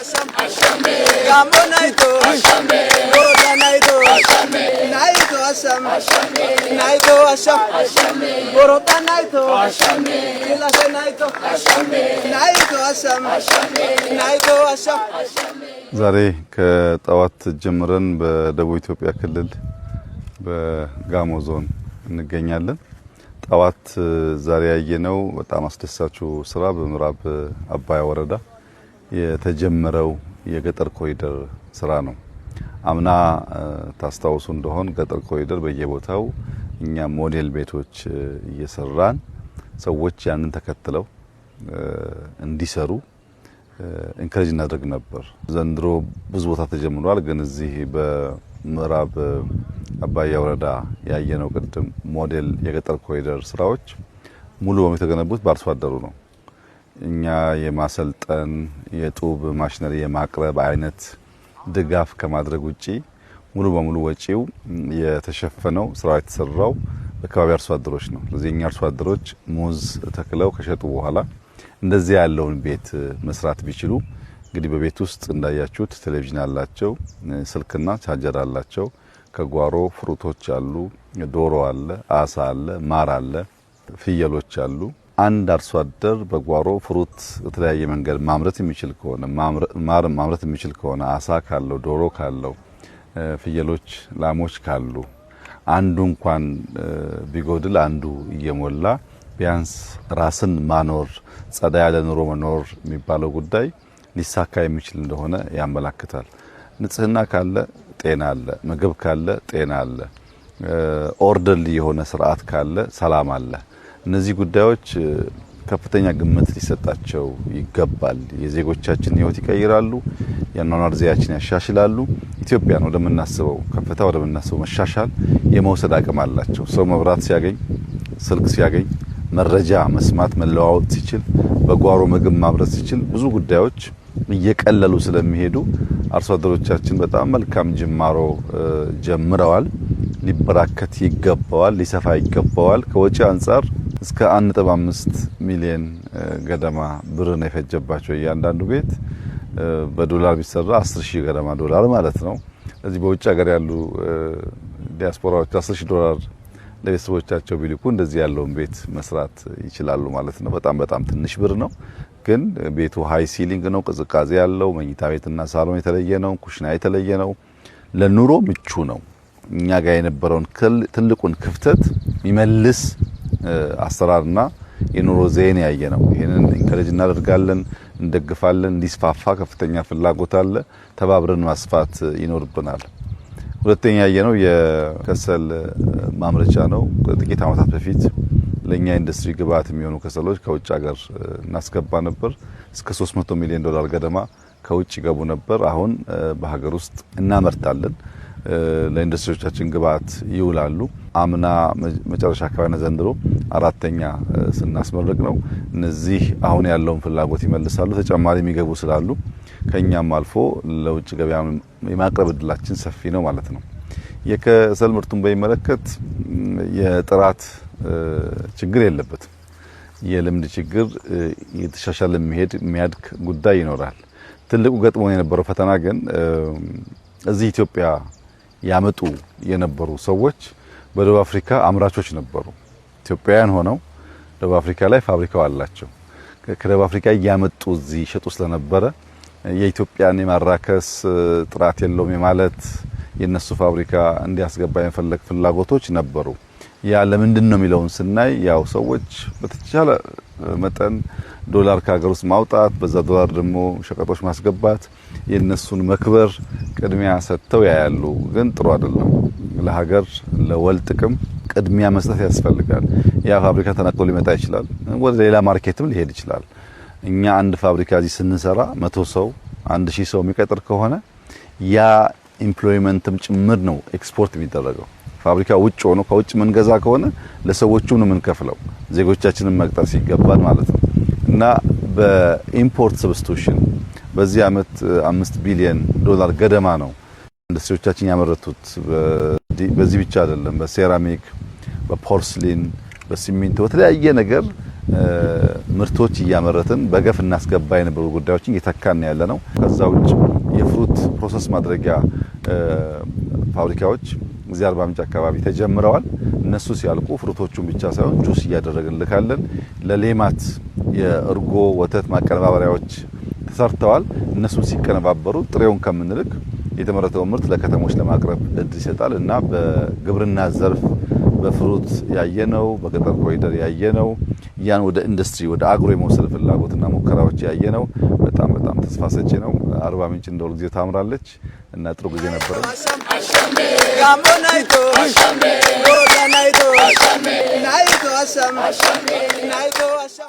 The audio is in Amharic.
Asham, Gamo Naito, Boroda Naito, Naito Asham, Naito Asham, Boroda Naito, Kilase Naito, Naito Asham, Naito Asham. ዛሬ ከጠዋት ጀምረን በደቡብ ኢትዮጵያ ክልል በጋሞ ዞን እንገኛለን። ጠዋት ዛሬ ያየነው በጣም አስደሳቹ ስራ በምዕራብ አባያ ወረዳ የተጀመረው የገጠር ኮሪደር ስራ ነው። አምና ታስታውሱ እንደሆን ገጠር ኮሪደር በየቦታው እኛ ሞዴል ቤቶች እየሰራን ሰዎች ያንን ተከትለው እንዲሰሩ ኢንከሬጅ እናደርግ ነበር። ዘንድሮ ብዙ ቦታ ተጀምሯል። ግን እዚህ በምዕራብ አባያ ወረዳ ያየነው ቅድም ሞዴል የገጠር ኮሪደር ስራዎች ሙሉ በሙሉ የተገነቡት በአርሶ አደሩ ነው። እኛ የማሰልጠን የጡብ ማሽነሪ የማቅረብ አይነት ድጋፍ ከማድረግ ውጪ ሙሉ በሙሉ ወጪው የተሸፈነው ስራው የተሰራው በአካባቢ አርሶ አደሮች ነው። ስለዚህ እኛ አርሶ አደሮች ሙዝ ተክለው ከሸጡ በኋላ እንደዚህ ያለውን ቤት መስራት ቢችሉ እንግዲህ በቤት ውስጥ እንዳያችሁት ቴሌቪዥን አላቸው፣ ስልክና ቻርጀር አላቸው። ከጓሮ ፍሩቶች አሉ፣ ዶሮ አለ፣ አሳ አለ፣ ማር አለ፣ ፍየሎች አሉ። አንድ አርሶ አደር በጓሮ ፍሩት በተለያየ መንገድ ማምረት የሚችል ከሆነ ማር ማምረት የሚችል ከሆነ አሳ ካለው ዶሮ ካለው ፍየሎች ላሞች ካሉ አንዱ እንኳን ቢጎድል አንዱ እየሞላ ቢያንስ ራስን ማኖር ጸዳ ያለ ኑሮ መኖር የሚባለው ጉዳይ ሊሳካ የሚችል እንደሆነ ያመላክታል። ንጽህና ካለ ጤና አለ፣ ምግብ ካለ ጤና አለ፣ ኦርደርሊ የሆነ ስርዓት ካለ ሰላም አለ። እነዚህ ጉዳዮች ከፍተኛ ግምት ሊሰጣቸው ይገባል። የዜጎቻችን ህይወት ይቀይራሉ፣ የአኗኗር ዘይቤያችን ያሻሽላሉ። ኢትዮጵያን ወደምናስበው ከፍታ ወደምናስበው መሻሻል የመውሰድ አቅም አላቸው። ሰው መብራት ሲያገኝ፣ ስልክ ሲያገኝ፣ መረጃ መስማት መለዋወጥ ሲችል፣ በጓሮ ምግብ ማምረት ሲችል ብዙ ጉዳዮች እየቀለሉ ስለሚሄዱ አርሶ አደሮቻችን በጣም መልካም ጅማሮ ጀምረዋል። ሊበራከት ይገባዋል፣ ሊሰፋ ይገባዋል። ከወጪ አንጻር እስከ 1.5 ሚሊዮን ገደማ ብር ነው የፈጀባቸው። እያንዳንዱ ቤት በዶላር ቢሰራ 10,000 ገደማ ዶላር ማለት ነው። ስለዚህ በውጭ ሀገር ያሉ ዲያስፖራዎች 10,000 ዶላር ለቤተሰቦቻቸው ቢልኩ እንደዚህ ያለውን ቤት መስራት ይችላሉ ማለት ነው። በጣም ትንሽ ብር ነው። ግን ቤቱ ሃይ ሲሊንግ ነው፣ ቅዝቃዜ ያለው፣ መኝታ ቤትና ሳሎን የተለየ ነው፣ ኩሽና የተለየ ነው፣ ለኑሮ ምቹ ነው። እኛ ጋር የነበረውን ትልቁን ክፍተት የሚመልስ አሰራርና የኑሮ ዘይቤ ያየ ነው። ይሄንን ኢንከሬጅ እናደርጋለን፣ እንደግፋለን። እንዲስፋፋ ከፍተኛ ፍላጎት አለ። ተባብረን ማስፋት ይኖርብናል። ሁለተኛ ያየነው የከሰል ማምረቻ ነው። ጥቂት ዓመታት በፊት ለኛ ኢንዱስትሪ ግብአት የሚሆኑ ከሰሎች ከውጭ ሀገር እናስገባ ነበር። እስከ 300 ሚሊዮን ዶላር ገደማ ከውጭ ገቡ ነበር። አሁን በሀገር ውስጥ እናመርታለን። ለኢንዱስትሪዎቻችን ግብአት ይውላሉ። አምና መጨረሻ አካባቢና ዘንድሮ አራተኛ ስናስመርቅ ነው። እነዚህ አሁን ያለውን ፍላጎት ይመልሳሉ። ተጨማሪ የሚገቡ ስላሉ ከኛም አልፎ ለውጭ ገበያ የማቅረብ እድላችን ሰፊ ነው ማለት ነው። የከሰል ምርቱን በሚመለከት የጥራት ችግር የለበትም። የልምድ ችግር የተሻሻለ የሚያድግ ጉዳይ ይኖራል። ትልቁ ገጥሞን የነበረው ፈተና ግን እዚህ ኢትዮጵያ ያመጡ የነበሩ ሰዎች በደቡብ አፍሪካ አምራቾች ነበሩ። ኢትዮጵያውያን ሆነው ደቡብ አፍሪካ ላይ ፋብሪካው አላቸው። ከደቡብ አፍሪካ እያመጡ እዚህ ይሸጡ ስለነበረ የኢትዮጵያን የማራከስ ጥራት የለውም የማለት የነሱ ፋብሪካ እንዲያስገባ የፈለግ ፍላጎቶች ነበሩ። ያ ለምንድን ነው የሚለውን ስናይ ያው ሰዎች በተቻለ መጠን ዶላር ከሀገር ውስጥ ማውጣት፣ በዛ ዶላር ደግሞ ሸቀጦች ማስገባት፣ የነሱን መክበር ቅድሚያ ሰጥተው ያያሉ። ግን ጥሩ አይደለም። ለሀገር ለወል ጥቅም ቅድሚያ መስጠት ያስፈልጋል። ያ ፋብሪካ ተነቅሎ ሊመጣ ይችላል፣ ወደ ሌላ ማርኬትም ሊሄድ ይችላል። እኛ አንድ ፋብሪካ እዚህ ስንሰራ 100 ሰው 1000 ሰው የሚቀጥር ከሆነ ያ ኢምፕሎይመንትም ጭምር ነው ኤክስፖርት የሚደረገው። ፋብሪካ ውጭ ሆኖ ከውጭ መንገዛ ከሆነ ለሰዎቹ ነው የምንከፍለው፣ ዜጎቻችንን መቅጠር ሲገባል ማለት ነው። እና በኢምፖርት ሰብስቲቱሽን በዚህ አመት 5 ቢሊዮን ዶላር ገደማ ነው ኢንዱስትሪዎቻችን ያመረቱት። በዚህ ብቻ አይደለም፣ በሴራሚክ፣ በፖርስሊን፣ በሲሚንቶ በተለያየ ነገር ምርቶች እያመረትን በገፍ እናስገባ የነበሩ ጉዳዮችን እየተካን ያለነው። ከዛ ውጭ የፍሩት ፕሮሰስ ማድረጊያ ፋብሪካዎች እዚህ አርባ ምንጭ አካባቢ ተጀምረዋል። እነሱ ሲያልቁ ፍሩቶቹን ብቻ ሳይሆን ጁስ እያደረግን ልካለን። ለሌማት የእርጎ ወተት ማቀነባበሪያዎች ተሰርተዋል። እነሱ ሲቀነባበሩ ጥሬውን ከምንልክ የተመረተው ምርት ለከተሞች ለማቅረብ እድል ይሰጣል እና በግብርና ዘርፍ በፍሩት ያየነው በገጠር ኮሪደር ያየነው ያን ወደ ኢንዱስትሪ ወደ አግሮ የመውሰድ ፍላጎትና ሙከራዎች ያየነው በጣም ተስፋ ሰጪ ነው። አርባ ምንጭ እንደው ጊዜ ታምራለች እና ጥሩ ጊዜ ነበር። ጋሞናይቶ አሻሜ ቦሮዳናይቶ አሻሜ ናይቶ አሻሜ ናይቶ አሻሜ